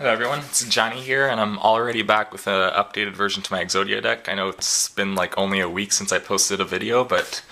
Hello everyone, it's Johnny here, and I'm already back with an updated version to my EXODIA deck. I know it's been like only a week since I posted a video, but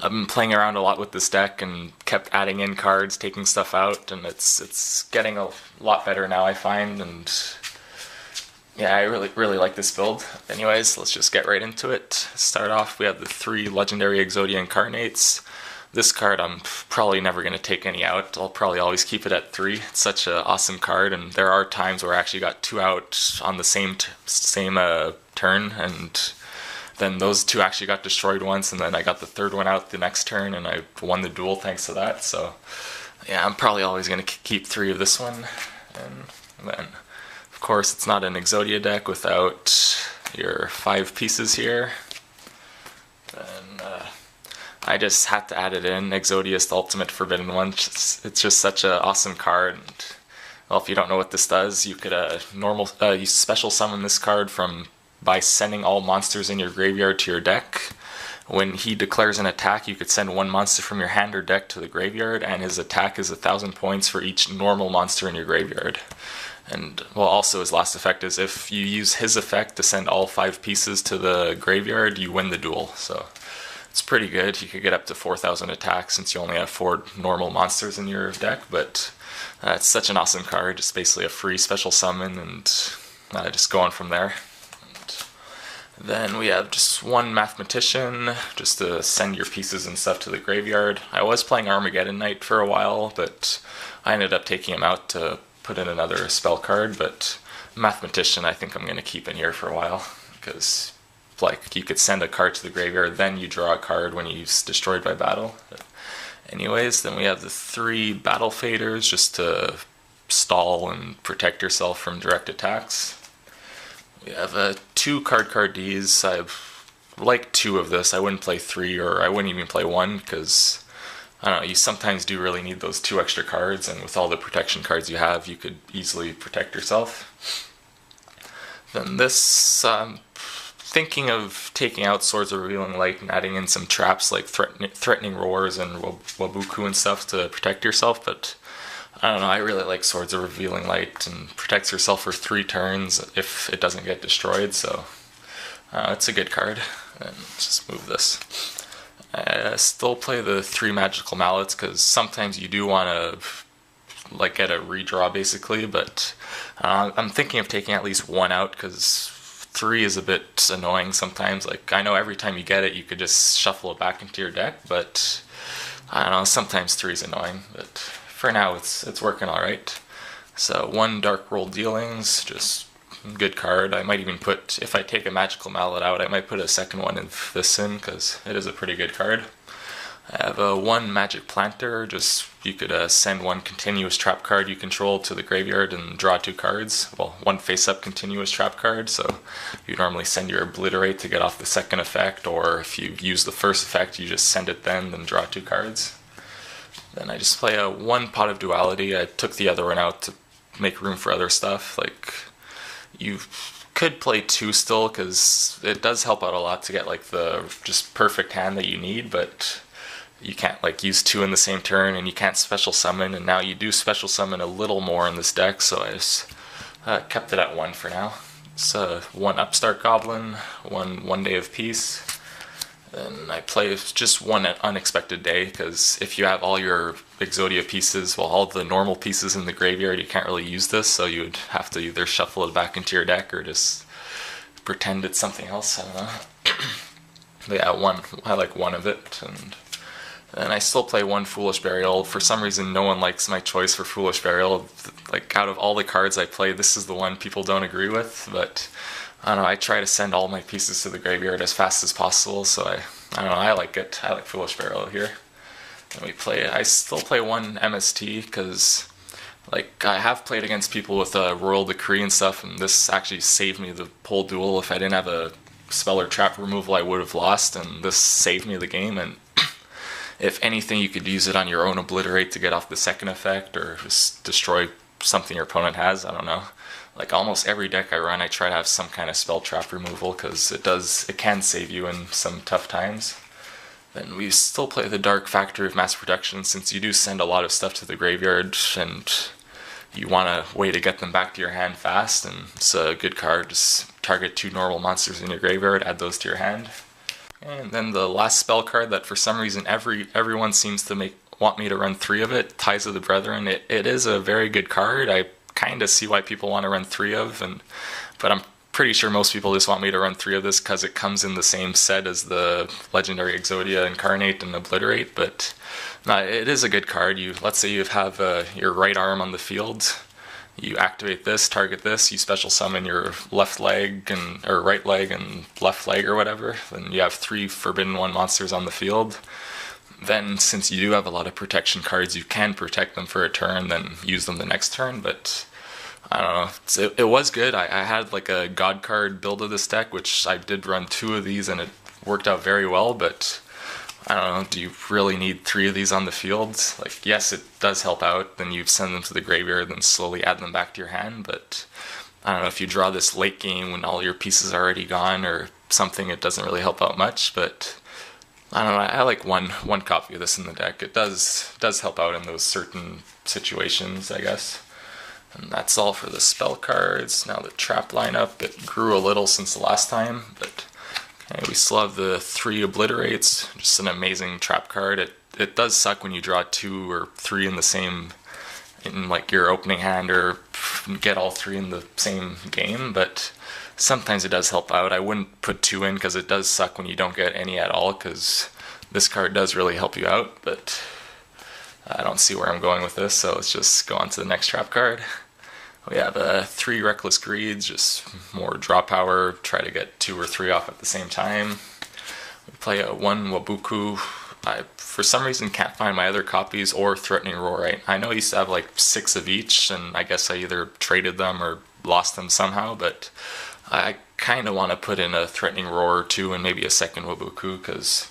I've been playing around a lot with this deck and kept adding in cards, taking stuff out, and it's getting a lot better now, I find, and yeah, I really like this build. Anyways, let's just get right into it. Start off, we have the 3 legendary EXODIA incarnates. This card I'm probably never going to take any out. I'll probably always keep it at 3. It's such an awesome card, and there are times where I actually got 2 out on the same turn, and then those 2 actually got destroyed once, and then I got the 3rd one out the next turn, and I won the duel thanks to that. So yeah, I'm probably always going to keep 3 of this one. And then, of course, it's not an EXODIA deck without your 5 pieces here. Then I just had to add it in. EXODIA is the ultimate forbidden one. It's just such an awesome card. And, well, if you don't know what this does, you could you special summon this card by sending all monsters in your graveyard to your deck. When he declares an attack, you could send 1 monster from your hand or deck to the graveyard, and his attack is 1,000 points for each normal monster in your graveyard. And, well, also his last effect is if you use his effect to send all 5 pieces to the graveyard, you win the duel. So it's pretty good. You could get up to 4,000 attacks since you only have 4 normal monsters in your deck, but it's such an awesome card. It's basically a free special summon, and just go on from there. And then we have just 1 mathematician, just to send your pieces and stuff to the graveyard. I was playing Armageddon Knight for a while, but I ended up taking him out to put in another spell card, but mathematician I think I'm going to keep in here for a while, because like you could send a card to the graveyard, then you draw a card when he's destroyed by battle. But anyways, then we have the 3 battle faders just to stall and protect yourself from direct attacks. We have 2 card Ds. I like 2 of this. I wouldn't play 3, or I wouldn't even play 1, because I don't know, you sometimes do really need those 2 extra cards, and with all the protection cards you have, you could easily protect yourself. Then this, thinking of taking out Swords of Revealing Light and adding in some traps like Threatening Roars and Wabuku and stuff to protect yourself, but I don't know, I really like Swords of Revealing Light, and protects yourself for 3 turns if it doesn't get destroyed, so it's a good card. And just move this. I still play the 3 magical mallets, because sometimes you do want to like get a redraw basically, but I'm thinking of taking at least 1 out, because 3 is a bit annoying sometimes. Like, I know every time you get it you could just shuffle it back into your deck, but I don't know, sometimes 3 is annoying, but for now it's working alright. So 1 Dark World Dealings, just good card. I might even put, if I take a magical mallet out, I might put a 2nd one of this in, because it is a pretty good card. I have 1 Magic Planter, just you could send 1 continuous trap card you control to the graveyard and draw 2 cards. Well, 1 face-up continuous trap card, so you normally send your Obliterate to get off the 2nd effect, or if you use the 1st effect, you just send it then draw 2 cards. Then I just play 1 Pot of Duality. I took the other one out to make room for other stuff. Like, you could play 2 still, because it does help out a lot to get like the just perfect hand that you need, but you can't like use 2 in the same turn, and you can't special summon, and now you do special summon a little more in this deck, so I just kept it at 1 for now. It's 1 Upstart Goblin, 1 Day of Peace. Then I play just 1 Unexpected Day, because if you have all your EXODIA pieces, well, all the normal pieces in the graveyard, you can't really use this, so you would have to either shuffle it back into your deck or just pretend it's something else, I don't know. But yeah, I like 1 of it, and I still play 1 Foolish Burial. For some reason, no one likes my choice for Foolish Burial. Like, out of all the cards I play, this is the one people don't agree with, but I don't know, I try to send all my pieces to the graveyard as fast as possible, so I don't know, I like it. I like Foolish Burial here. And I still play 1 MST, because like, I have played against people with a Royal Decree and stuff, and this actually saved me the whole duel. If I didn't have a spell or trap removal, I would have lost, and this saved me the game. And if anything, you could use it on your own Obliterate to get off the 2nd effect, or just destroy something your opponent has, I don't know. Like, almost every deck I run, I try to have some kind of spell trap removal, because it can save you in some tough times. Then we still play the Dark Factory of Mass Production, since you do send a lot of stuff to the graveyard, and you want a way to get them back to your hand fast, and it's a good card. Just target 2 normal monsters in your graveyard, add those to your hand. And then the last spell card that for some reason everyone seems to want me to run 3 of it, Ties of the Brethren. It is a very good card. I kind of see why people want to run 3 of, but I'm pretty sure most people just want me to run 3 of this because it comes in the same set as the Legendary Exodia Incarnate and Obliterate. But it is a good card. Let's say you have your right arm on the field. You activate this, target this, you special summon your left leg or right leg and left leg or whatever. Then you have 3 Forbidden 1 monsters on the field. Then, since you do have a lot of protection cards, you can protect them for a turn, then use them the next turn. But I don't know. It was good. I had like a God card build of this deck, which I did run 2 of these, and it worked out very well. But I don't know. Do you really need 3 of these on the field? Like, yes, it does help out. Then you send them to the graveyard, then slowly add them back to your hand. But I don't know, if you draw this late game when all your pieces are already gone or something, it doesn't really help out much. But I don't know, I like one copy of this in the deck. It does help out in those certain situations, I guess. And that's all for the spell cards. Now the trap lineup, it grew a little since the last time, but okay, we still have the 3 Obliterates, just an amazing trap card. It does suck when you draw 2 or 3 in the same, in like your opening hand, or get all 3 in the same game, but sometimes it does help out. I wouldn't put 2 in because it does suck when you don't get any at all, because this card does really help you out, but I don't see where I'm going with this, so let's just go on to the next trap card. We have 3 Reckless Greeds, just more draw power, try to get 2 or 3 off at the same time. We play a 1 Wabuku. I, for some reason, can't find my other copies or Threatening Roar. I know I used to have like 6 of each, and I guess I either traded them or lost them somehow, but I kind of want to put in a Threatening Roar or 2 and maybe a second Wabuku, because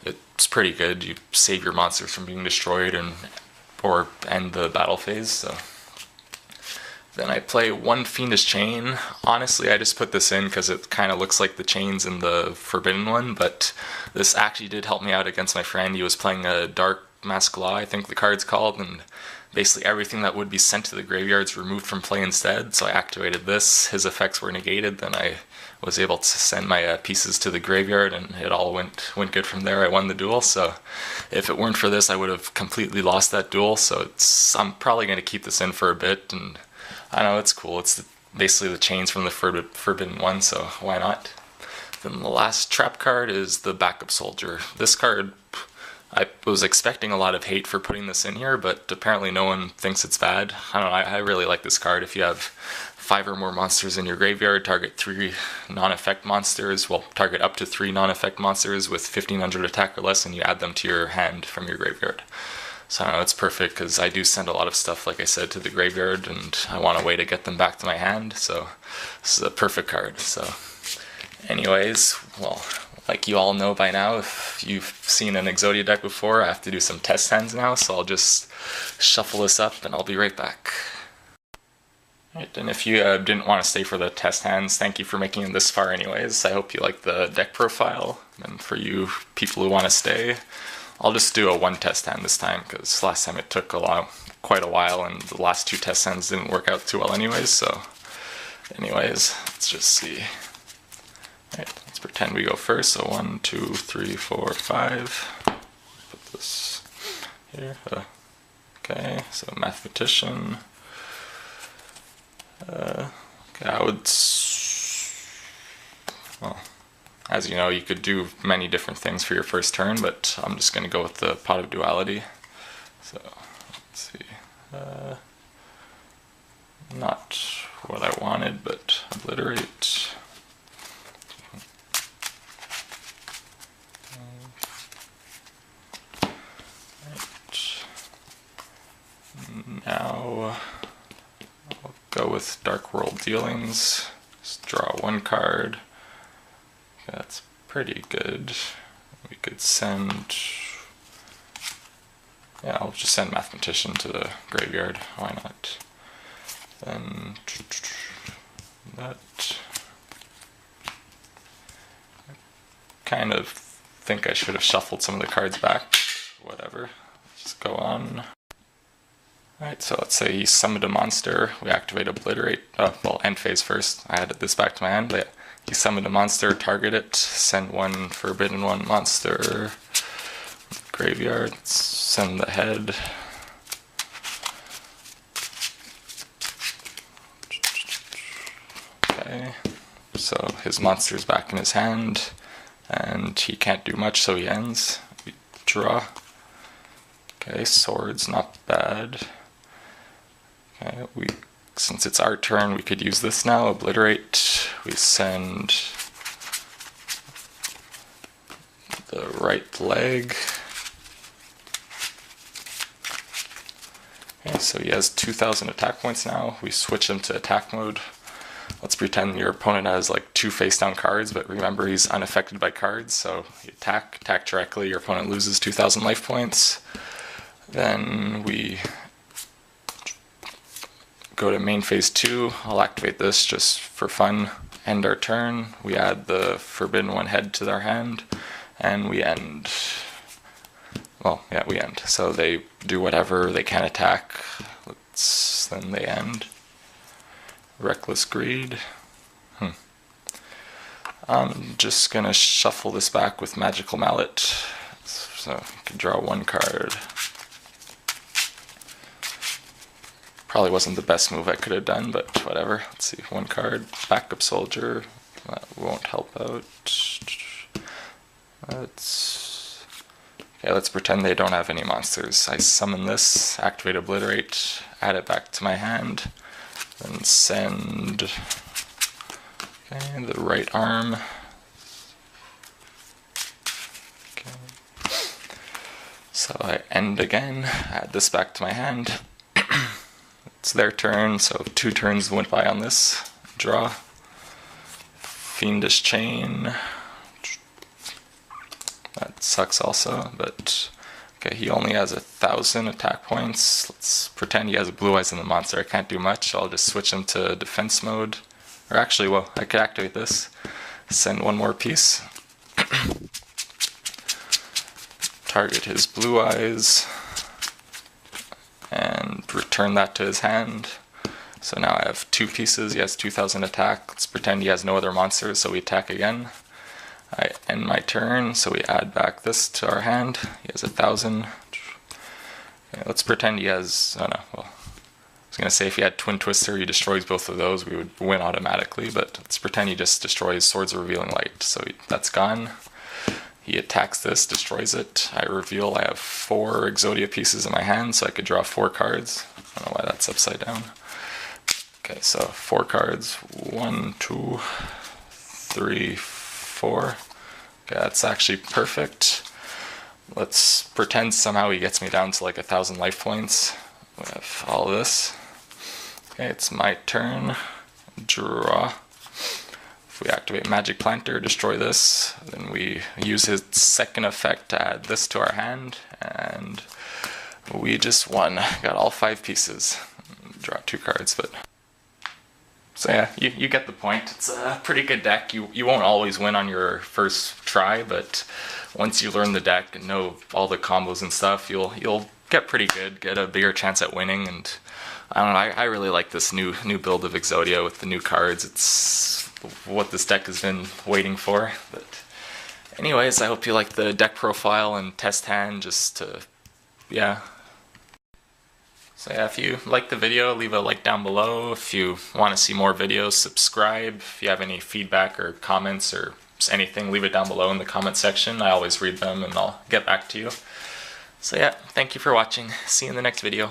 it's pretty good. You save your monsters from being destroyed or end the battle phase. So then I play 1 Fiendish Chain. Honestly, I just put this in because it kind of looks like the chains in the Forbidden one, but this actually did help me out against my friend. He was playing a Dark Mask Law, I think the card's called, and basically everything that would be sent to the graveyard's removed from play instead. So I activated this, his effects were negated, then I was able to send my pieces to the graveyard, and it all went good from there. I won the duel, so if it weren't for this, I would have completely lost that duel. So I'm probably going to keep this in for a bit, and I know it's cool. It's basically the chains from the Forbidden one, so why not? Then the last trap card is the Backup Soldier. This card, I was expecting a lot of hate for putting this in here, but apparently no one thinks it's bad. I don't know, I really like this card. If you have 5 or more monsters in your graveyard, target 3 non-effect monsters, well, target up to 3 non-effect monsters with 1500 attack or less, and you add them to your hand from your graveyard. So I don't know, it's perfect because I do send a lot of stuff, like I said, to the graveyard, and I want a way to get them back to my hand, so this is a perfect card. So anyways, well, like you all know by now, if you've seen an Exodia deck before, I have to do some test hands now, so I'll just shuffle this up and I'll be right back. Right, and if you didn't want to stay for the test hands, thank you for making it this far anyways. I hope you like the deck profile, and for you people who want to stay, I'll just do a 1 test hand this time, because last time it took quite a while, and the last 2 test hands didn't work out too well anyways, so anyways, let's just see. Right, let's pretend we go first, so 1, 2, 3, 4, 5. Put this here. Okay, so Mathematician. Okay, I would, well, as you know, you could do many different things for your first turn, but I'm just going to go with the Pot of Duality. So, let's see. Not what I wanted, but Obliterate. Right. Now, I'll go with Dark World Dealings. Just draw 1 card. That's pretty good. We could send, yeah, I'll just send Mathematician to the graveyard, why not? Then that, I kind of think I should have shuffled some of the cards back, whatever, let's just go on. Alright, so let's say he summoned a monster, we activate Obliterate, well, end phase first, I added this back to my hand, but yeah, he summoned a monster, target it, send one Forbidden One monster, graveyard, send the head, okay, so his monster's back in his hand, and he can't do much, so he ends, we draw, okay, swords, not bad. Okay, since it's our turn, we could use this now, Obliterate. We send the right leg. Okay, so he has 2,000 attack points now. We switch him to attack mode. Let's pretend your opponent has like 2 face down cards, but remember he's unaffected by cards, so you attack directly, your opponent loses 2,000 life points. Then we go to main phase 2, I'll activate this just for fun, end our turn, we add the Forbidden One head to their hand, and we end. Well, yeah, we end. So they do whatever, they can't attack, then they end. Reckless Greed. I'm just gonna shuffle this back with Magical Mallet, so you can draw 1 card. Probably wasn't the best move I could have done, but whatever. Let's see, 1 card, Backup Soldier, that won't help out. Okay, let's pretend they don't have any monsters. I summon this, activate Obliterate, add it back to my hand, then send the right arm. Okay. So I end again, add this back to my hand. It's their turn, so 2 turns went by on this. Draw. Fiendish Chain. That sucks also, but okay, he only has 1,000 attack points. Let's pretend he has Blue Eyes in the monster. I can't do much, so I'll just switch him to defense mode. Or actually, well, I could activate this. Send 1 more piece. Target his Blue Eyes. And return that to his hand. So now I have 2 pieces, he has 2,000 attack. Let's pretend he has no other monsters, so we attack again. I end my turn, so we add back this to our hand. He has 1,000. Okay, let's pretend he has, oh no, well, I was going to say if he had Twin Twister, he destroys both of those, we would win automatically, but let's pretend he just destroys Swords of Revealing Light. So that's gone. He attacks this, destroys it. I reveal I have 4 Exodia pieces in my hand, so I could draw 4 cards. I don't know why that's upside down. Okay, so 4 cards. 1, 2, 3, 4. Okay, that's actually perfect. Let's pretend somehow he gets me down to like 1,000 life points with all this. Okay, it's my turn. Draw. If we activate Magic Planter, destroy this, then we use his second effect to add this to our hand, and we just won. Got all 5 pieces. Draw 2 cards, but... So yeah, you get the point. It's a pretty good deck. You won't always win on your first try, but once you learn the deck and know all the combos and stuff, you'll get pretty good, get a bigger chance at winning, and I don't know, I really like this new build of Exodia with the new cards. It's what this deck has been waiting for. But anyways, I hope you like the deck profile and test hand, just to, yeah. So yeah, if you liked the video, leave a like down below. If you want to see more videos, subscribe. If you have any feedback or comments or just anything, leave it down below in the comment section. I always read them and I'll get back to you. So yeah, thank you for watching. See you in the next video.